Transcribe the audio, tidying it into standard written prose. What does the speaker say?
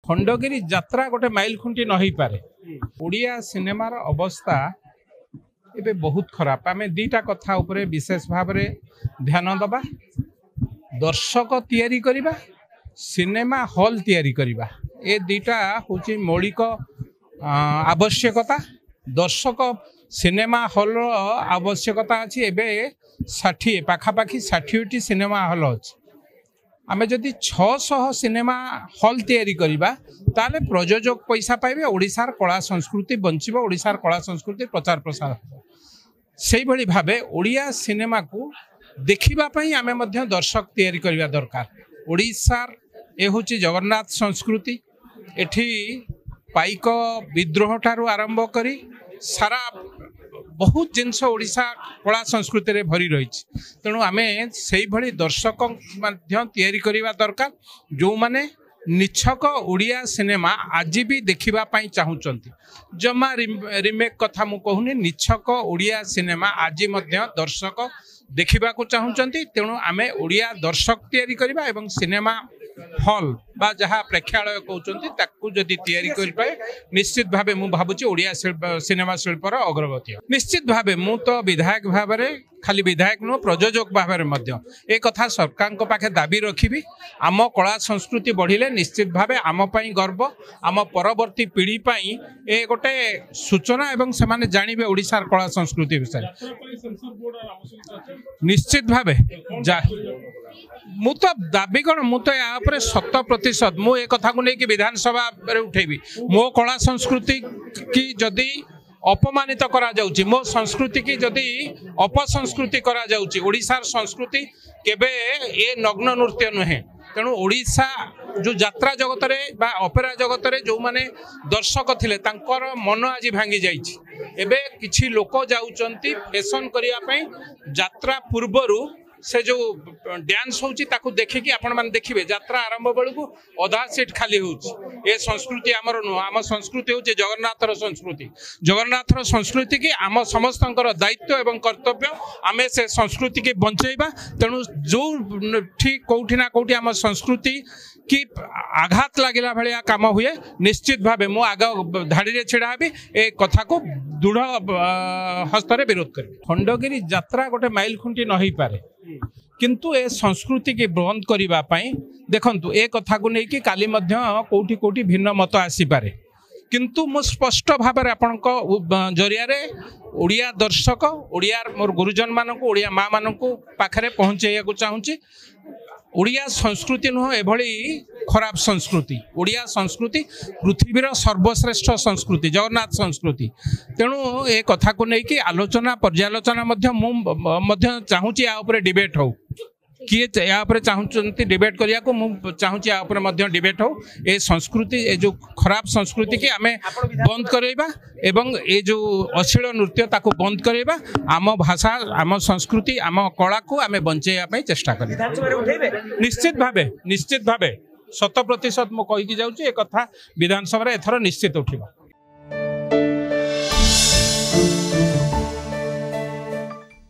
खंडगिरी यात्रा गोटे माइल खुंटी न हो पारे। ओडिया सिनेमार अवस्था एबे बहुत खराब। आम दीटा कथा उपरे विशेष भाव में ध्यान दबा। दर्शक तैयारी करिबा, सिनेमा हॉल तैयारी करिबा, ए दीटा होची मौलिक आवश्यकता। दर्शक सिनेमा हॉल आवश्यकता अच्छी। एबे 60 पाखापाखि 60टी सिनेमा हॉल अच्छी। आमे जदि 600 सिनेमा हॉल तैयारी करिबा ताले प्रयोजक पैसा पाइबे, ओडिशार कला संस्कृति बंचिबो, ओडिशार कला संस्कृति प्रचार प्रसार हो। सेही भली भाबे ओडिया सिनेमा को देखिबा पई आमे मध्य दर्शक तैयारी करिबा दरकार। ओडिशार ए होची जगन्नाथ संस्कृति। एठी पाइक विद्रोह ठारू आरंभ करी सारा बहुत जिनस ओडिशा कला संस्कृति रे भरी रही। तेणु आमे सेही भली दर्शक मध्य तैयारी करिबा दरकार जो माने निछक ओडिया सिनेमा आज भी देखिबा पई चाहुचंती। जमा रिमेक कथा मु कहूनी, निछक ओडिया सिनेमा आज मध्य दर्शक देखिबा को चाहुचंती। तेणु आमे ओडिया दर्शक तैयारी करिबा एवं सिनेमा हॉल बा जहाँ प्रेक्षालय कहते ताकू जदि तैयारी कर पाए निश्चित भावे मु भावुची ओडिया सिनेमा शिल्पर अग्रगति। निश्चित भावे मु तो विधायक भाव में खाली विधायक नुह प्रयोजक भाव में एक कथा सरकार को पाखे दाबी रखी। आम कला संस्कृति बढ़िले निश्चित भावे आम पई गर्व, आम परवर्ती पीढ़ी पई ए गोटे सूचना एवं से माने जानिबे ओडिशार कला संस्कृति विषय। निश्चित भावे मु तो दाबी कौन मु तो या 100% मु एक कथा को लेकिन विधानसभा उठेबी। मो कला संस्कृति की जदि अपमानित करा जाउची, मो संस्कृति की जदि अपसंस्कृति करा जाउची, ओडिशार संस्कृति केबे ए नग्न नृत्य नुहे। तेणु ओडिशा जो यात्रा जगत रे बा ऑपेरा जगत रे जो माने दर्शक थिले तांकर मन आज भांगी जाइछि। एबे किछि लोक जाउचंती फैशन करिया पई यात्रा पूर्वरु से जो डांस होची ताकू देखिकी आपण माने देखिबे यात्रा आरंभ बेलू अधा सीट खाली होची। ए संस्कृति आमर नुह। आम संस्कृति होची जगन्नाथर संस्कृति। जगन्नाथर संस्कृति की आम समस्तंकर दायित्व एवं कर्तव्य आमे से संस्कृति की बंचेबा। तेणु जो ठीक कोठी ना कोठी आम संस्कृति कि आघात लगिला भाया काम हुए निश्चित भावे मु आग धाड़ी रे छिड़ा हेबी ए कथा को दृढ़ हस्तर विरोध करी। खंडगिरी यात्रा गोटे माइल खुंटी न हो पारे, किंतु ए संस्कृति की बंद करिबा पई देखंतु ए कथा को लेकिन काली मध्य कोठी कोठी भिन्न मत आसी पारे। किंतु मु स्पष्ट भाव में आपण जरिया रे ओडिया दर्शक ओडिया मोर गुरुजन मानक ओडिया माँ मानक पाखरे पहुँचाइया को चाहूँगी। ओडिया संस्कृति नुह एभली खराब संस्कृति। ओडिया संस्कृति पृथ्वीर सर्वश्रेष्ठ संस्कृति जगन्नाथ संस्कृति। तेणु ए कथा को लेकिन आलोचना पर्यालोचना मध्य चाहूँगी या उपरे डिबेट हो किए या उपरे चाहूँगी डिबेट करिया को मु चाहूँगी या उपरे मध्य डिबेट हो। ए संस्कृति ए जो खराब संस्कृति की आमे बंद करैबा एवं ए जो अश्लील नृत्य ताको बंद करैबा। आम भाषा आम संस्कृति आम कला को आमे बंचैया पई चेष्टा करिबा। निश्चित भावे 100% मु कहि कि जाउची ए कथा विधानसभा एथर निश्चित उठिबा।